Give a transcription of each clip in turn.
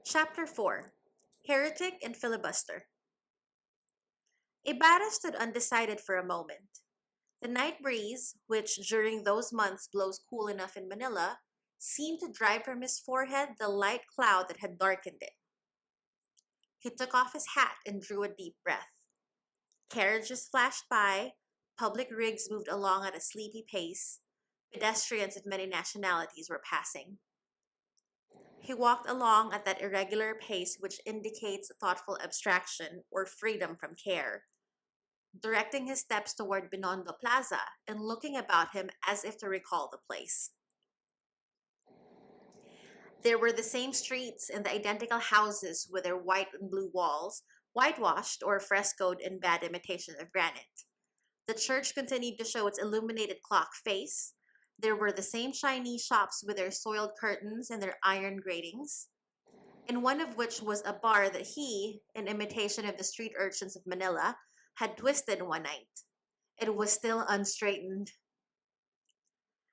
Chapter 4 Heretic and Filibuster. Ibarra stood undecided for a moment. The night breeze, which during those months blows cool enough in Manila, seemed to drive from his forehead the light cloud that had darkened it. He took off his hat and drew a deep breath. Carriages flashed by, public rigs moved along at a sleepy pace, pedestrians of many nationalities were passing. He walked along at that irregular pace which indicates thoughtful abstraction or freedom from care, directing his steps toward Binondo Plaza and looking about him as if to recall the place. There were the same streets and the identical houses with their white and blue walls, whitewashed or frescoed in bad imitation of granite. The church continued to show its illuminated clock face. There were the same Chinese shops with their soiled curtains and their iron gratings, in one of which was a bar that he, in imitation of the street urchins of Manila, had twisted one night. It was still unstraightened.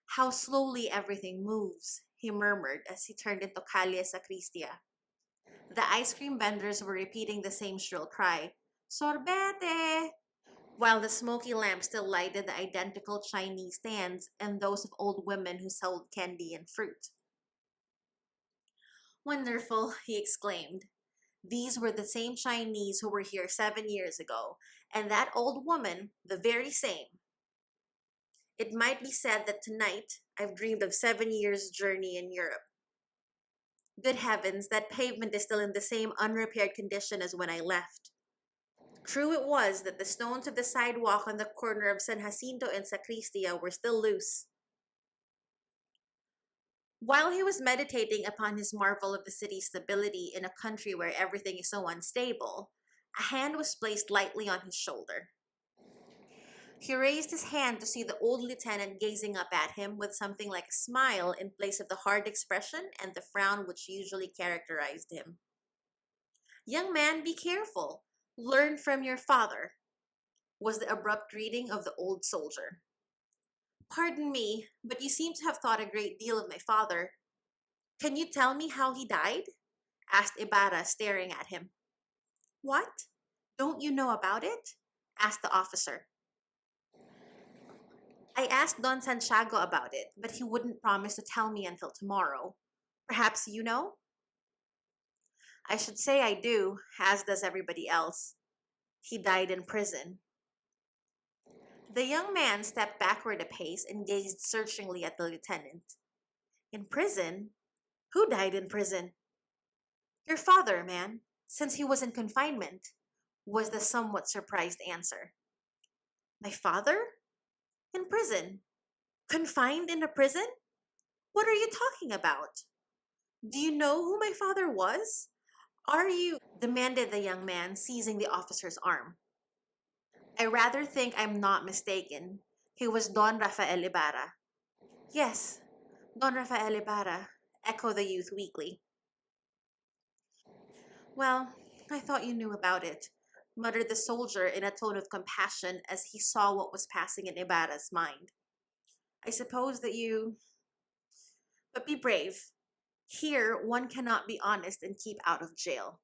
How slowly everything moves, he murmured as he turned into Calle Sacristia. The ice cream vendors were repeating the same shrill cry, Sorbete! While the smoky lamp still lighted the identical Chinese stands and those of old women who sold candy and fruit. Wonderful, he exclaimed. These were the same Chinese who were here 7 years ago, and that old woman, the very same. It might be said that tonight I've dreamed of 7 years' journey in Europe. Good heavens, that pavement is still in the same unrepaired condition as when I left. True it was that the stones of the sidewalk on the corner of San Jacinto and Sacristia were still loose. While he was meditating upon his marvel of the city's stability in a country where everything is so unstable, a hand was placed lightly on his shoulder. He raised his hand to see the old lieutenant gazing up at him with something like a smile in place of the hard expression and the frown which usually characterized him. Young man, be careful. Learn from your father, was the abrupt greeting of the old soldier. Pardon me, but you seem to have thought a great deal of my father. Can you tell me how he died? Asked Ibarra, staring at him. What? Don't you know about it? Asked the officer. I asked Don Santiago about it, but he wouldn't promise to tell me until tomorrow. Perhaps you know? I should say I do, as does everybody else. He died in prison. The young man stepped backward a pace and gazed searchingly at the lieutenant. In prison? Who died in prison? Your father, man, since he was in confinement, was the somewhat surprised answer. My father? In prison? Confined in a prison? What are you talking about? Do you know who my father was? Are you? Demanded the young man, seizing the officer's arm. I rather think I'm not mistaken. He was Don Rafael Ibarra. Yes, Don Rafael Ibarra, echoed the youth weakly. Well, I thought you knew about it, muttered the soldier in a tone of compassion as he saw what was passing in Ibarra's mind. I suppose that you. But be brave. Here, one cannot be honest and keep out of jail.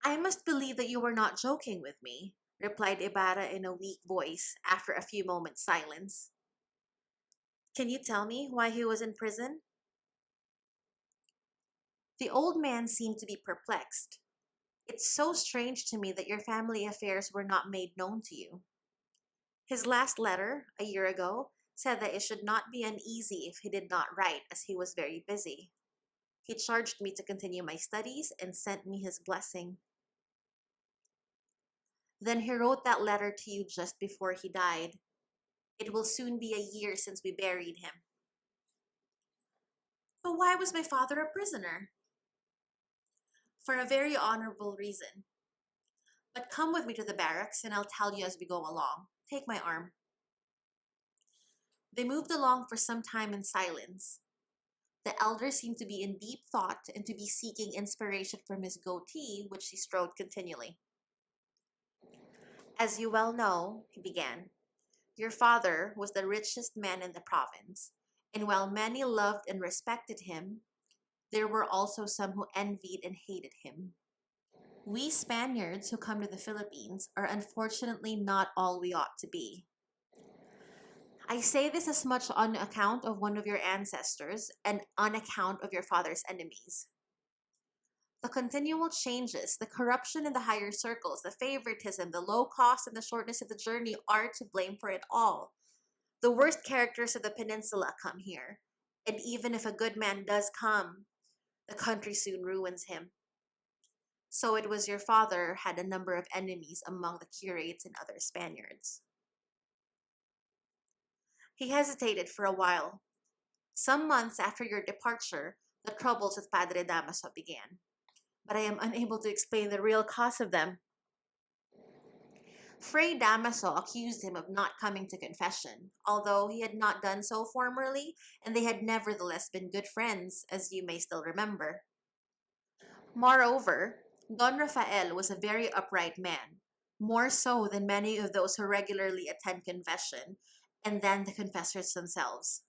I must believe that you were not joking with me, replied Ibarra in a weak voice after a few moments' silence. Can you tell me why he was in prison? The old man seemed to be perplexed. It's so strange to me that your family affairs were not made known to you. His last letter, a year ago, said that it should not be uneasy if he did not write, as he was very busy. He charged me to continue my studies and sent me his blessing. Then he wrote that letter to you just before he died. It will soon be a year since we buried him. But why was my father a prisoner? For a very honorable reason. But come with me to the barracks and I'll tell you as we go along. Take my arm. They moved along for some time in silence. The elder seemed to be in deep thought and to be seeking inspiration from his goatee, which he strode continually. As you well know, he began, your father was the richest man in the province, and while many loved and respected him, there were also some who envied and hated him. We Spaniards who come to the Philippines are unfortunately not all we ought to be. I say this as much on account of one of your ancestors and on account of your father's enemies. The continual changes, the corruption in the higher circles, the favoritism, the low cost, and the shortness of the journey are to blame for it all. The worst characters of the peninsula come here, and even if a good man does come, the country soon ruins him. So it was your father had a number of enemies among the curates and other Spaniards. He hesitated for a while. Some months after your departure, the troubles with Padre Damaso began, but I am unable to explain the real cause of them. Fray Damaso accused him of not coming to confession, although he had not done so formerly, and they had nevertheless been good friends, as you may still remember. Moreover, Don Rafael was a very upright man, more so than many of those who regularly attend confession, and than the confessors themselves.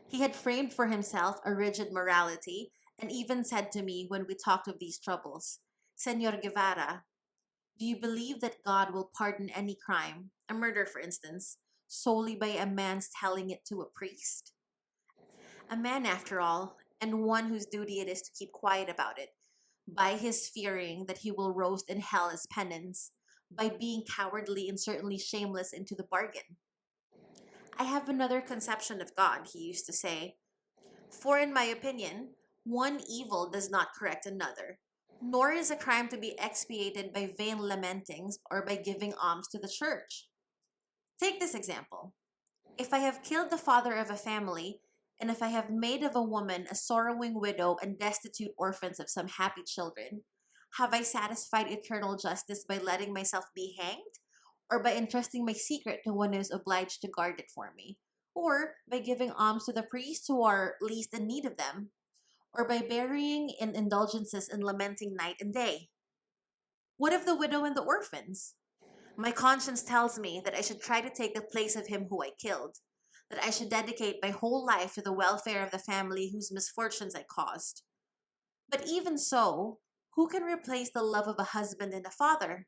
He had framed for himself a rigid morality, and even said to me when we talked of these troubles, Senor Guevara, do you believe that God will pardon any crime, a murder for instance, solely by a man's telling it to a priest? A man, after all, and one whose duty it is to keep quiet about it, by his fearing that he will roast in hell as penance, by being cowardly and certainly shameless into the bargain. I have another conception of God, he used to say, for in my opinion, one evil does not correct another, nor is a crime to be expiated by vain lamentings or by giving alms to the church. Take this example. If I have killed the father of a family, and if I have made of a woman a sorrowing widow and destitute orphans of some happy children, have I satisfied eternal justice by letting myself be hanged, or by entrusting my secret to one who is obliged to guard it for me, or by giving alms to the priests who are least in need of them, or by burying in indulgences and lamenting night and day? What of the widow and the orphans? My conscience tells me that I should try to take the place of him who I killed, that I should dedicate my whole life to the welfare of the family whose misfortunes I caused. But even so, who can replace the love of a husband and a father?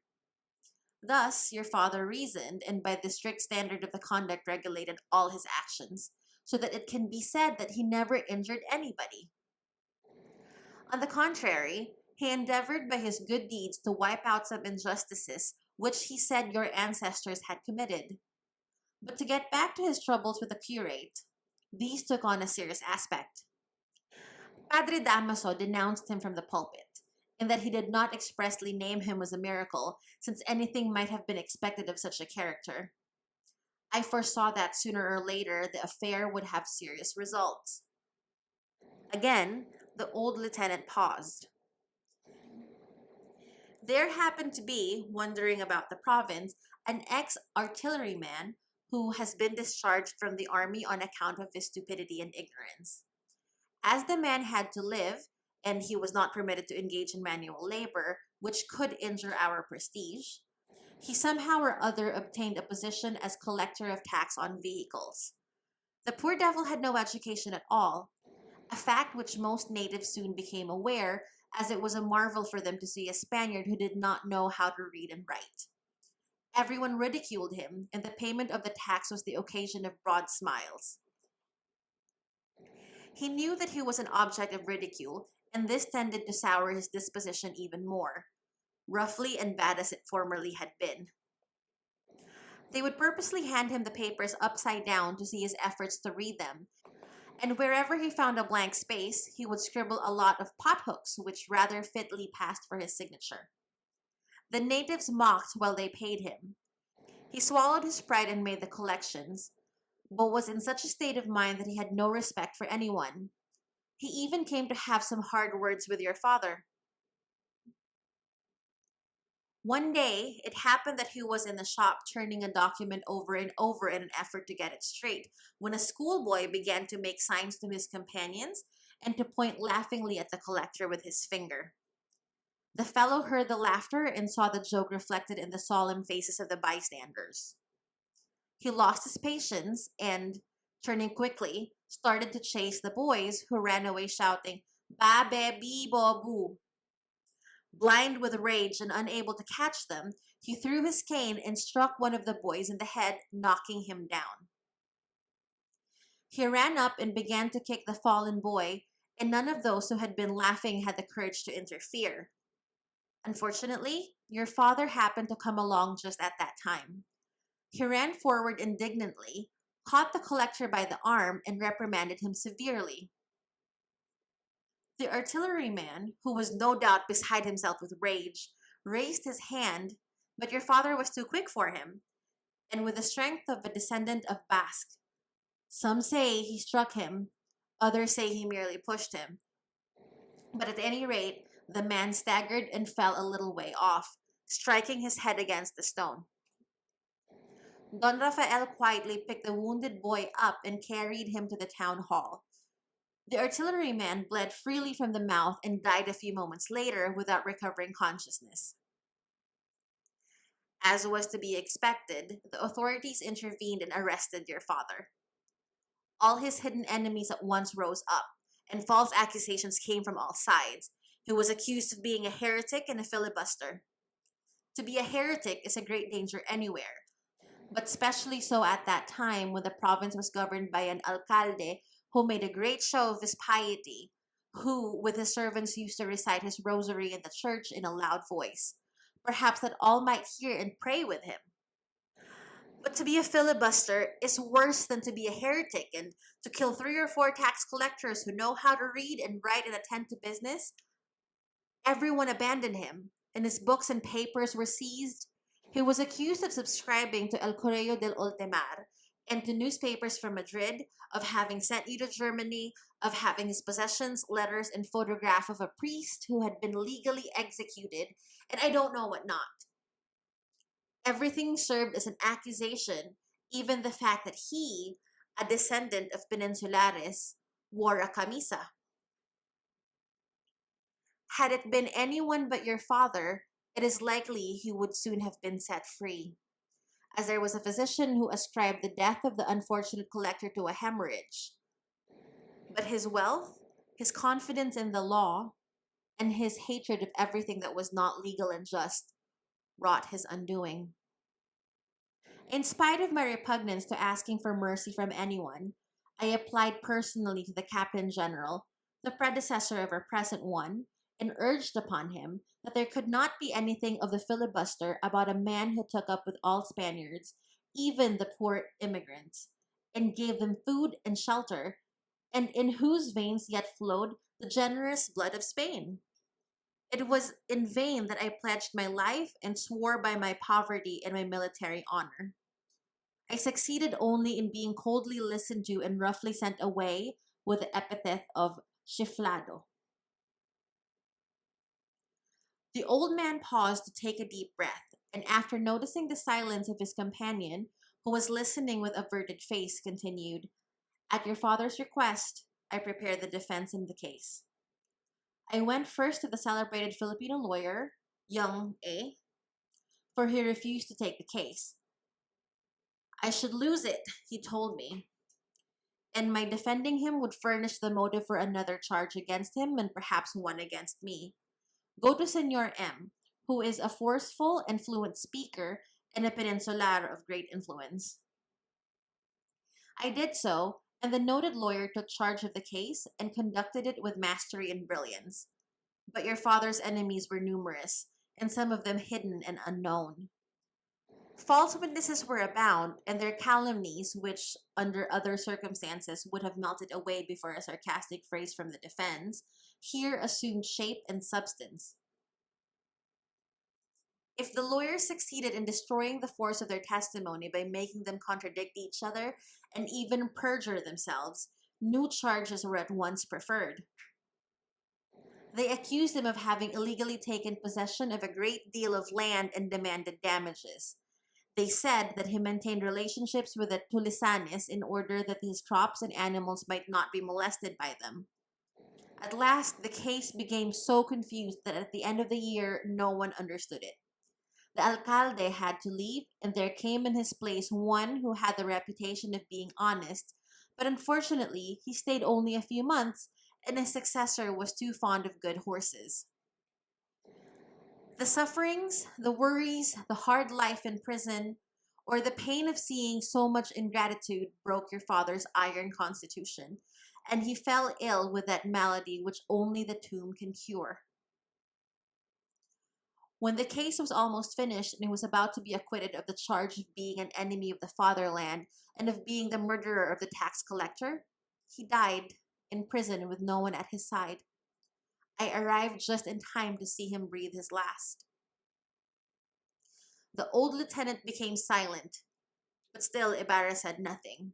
Thus, your father reasoned, and by the strict standard of the conduct regulated all his actions, so that it can be said that he never injured anybody. On the contrary, he endeavored by his good deeds to wipe out some injustices which he said your ancestors had committed. But to get back to his troubles with the curate, these took on a serious aspect. Padre Damaso denounced him from the pulpit, in that he did not expressly name him as a miracle, since anything might have been expected of such a character. I foresaw that sooner or later the affair would have serious results. Again, the old lieutenant paused. There happened to be, wandering about the province, an ex-artilleryman who has been discharged from the army on account of his stupidity and ignorance. As the man had to live, and he was not permitted to engage in manual labor, which could injure our prestige, he somehow or other obtained a position as collector of tax on vehicles. The poor devil had no education at all, a fact which most natives soon became aware, as it was a marvel for them to see a Spaniard who did not know how to read and write. Everyone ridiculed him, and the payment of the tax was the occasion of broad smiles. He knew that he was an object of ridicule, and this tended to sour his disposition even more, roughly and bad as it formerly had been. They would purposely hand him the papers upside down to see his efforts to read them, and wherever he found a blank space, he would scribble a lot of pothooks which rather fitly passed for his signature. The natives mocked while they paid him. He swallowed his pride and made the collections, but was in such a state of mind that he had no respect for anyone. He even came to have some hard words with your father. One day, it happened that he was in the shop turning a document over and over in an effort to get it straight, when a schoolboy began to make signs to his companions and to point laughingly at the collector with his finger. The fellow heard the laughter and saw the joke reflected in the solemn faces of the bystanders. He lost his patience and, turning quickly, started to chase the boys, who ran away shouting, Ba be bi bo bu. Blind with rage and unable to catch them, he threw his cane and struck one of the boys in the head, knocking him down. He ran up and began to kick the fallen boy, and none of those who had been laughing had the courage to interfere. Unfortunately, your father happened to come along just at that time. He ran forward indignantly, caught the collector by the arm, and reprimanded him severely. The artilleryman, who was no doubt beside himself with rage, raised his hand, but your father was too quick for him, and with the strength of a descendant of Basque. Some say he struck him, others say he merely pushed him. But at any rate, the man staggered and fell a little way off, striking his head against the stone. Don Rafael quietly picked the wounded boy up and carried him to the town hall. The artilleryman bled freely from the mouth and died a few moments later without recovering consciousness. As was to be expected, the authorities intervened and arrested your father. All his hidden enemies at once rose up, and false accusations came from all sides. He was accused of being a heretic and a filibuster. To be a heretic is a great danger anywhere, but especially so at that time when the province was governed by an alcalde who made a great show of his piety, who, with his servants, used to recite his rosary in the church in a loud voice, perhaps that all might hear and pray with him. But to be a filibuster is worse than to be a heretic, and to kill 3 or 4 tax collectors who know how to read and write and attend to business. Everyone abandoned him, and his books and papers were seized. He was accused of subscribing to El Correo del Ultimar and to newspapers from Madrid, of having sent you to Germany, of having his possessions, letters, and photograph of a priest who had been legally executed, and I don't know what not. Everything served as an accusation, even the fact that he, a descendant of Peninsulares, wore a camisa. Had it been anyone but your father, it is likely he would soon have been set free, as there was a physician who ascribed the death of the unfortunate collector to a hemorrhage. But his wealth, his confidence in the law, and his hatred of everything that was not legal and just wrought his undoing. In spite of my repugnance to asking for mercy from anyone, I applied personally to the Captain General, the predecessor of our present one, and urged upon him that there could not be anything of the filibuster about a man who took up with all Spaniards, even the poor immigrants, and gave them food and shelter, and in whose veins yet flowed the generous blood of Spain. It was in vain that I pledged my life and swore by my poverty and my military honor. I succeeded only in being coldly listened to and roughly sent away with the epithet of chiflado. The old man paused to take a deep breath, and after noticing the silence of his companion, who was listening with averted face, continued, "At your father's request, I prepared the defense in the case. I went first to the celebrated Filipino lawyer, young A, for he refused to take the case. I should lose it, he told me, and my defending him would furnish the motive for another charge against him and perhaps one against me. Go to Senor M, who is a forceful and fluent speaker and a peninsular of great influence." I did so, and the noted lawyer took charge of the case and conducted it with mastery and brilliance. But your father's enemies were numerous, and some of them hidden and unknown. False witnesses were abound, and their calumnies, which under other circumstances would have melted away before a sarcastic phrase from the defense, here assumed shape and substance. If the lawyers succeeded in destroying the force of their testimony by making them contradict each other and even perjure themselves, new charges were at once preferred. They accused him of having illegally taken possession of a great deal of land and demanded damages. They said that he maintained relationships with the Tulisanes in order that his crops and animals might not be molested by them. At last, the case became so confused that at the end of the year, no one understood it. The alcalde had to leave, and there came in his place one who had the reputation of being honest, but unfortunately, he stayed only a few months, and his successor was too fond of good horses. The sufferings, the worries, the hard life in prison, or the pain of seeing so much ingratitude broke your father's iron constitution, and he fell ill with that malady which only the tomb can cure. When the case was almost finished and he was about to be acquitted of the charge of being an enemy of the fatherland and of being the murderer of the tax collector, he died in prison with no one at his side. I arrived just in time to see him breathe his last. The old lieutenant became silent, but still Ibarra said nothing.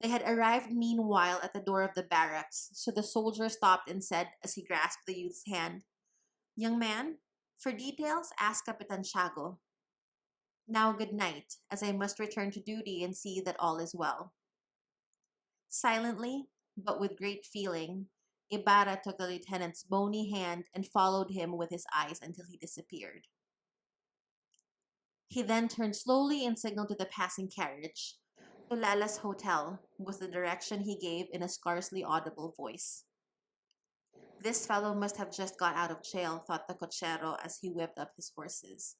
They had arrived meanwhile at the door of the barracks, so the soldier stopped and said as he grasped the youth's hand, "Young man, for details, ask Capitan Tiago. Now good night, as I must return to duty and see that all is well." Silently, but with great feeling, Ibarra took the lieutenant's bony hand and followed him with his eyes until he disappeared. He then turned slowly and signaled to the passing carriage. "To Lala's hotel," was the direction he gave in a scarcely audible voice. "This fellow must have just got out of jail," thought the cochero as he whipped up his horses.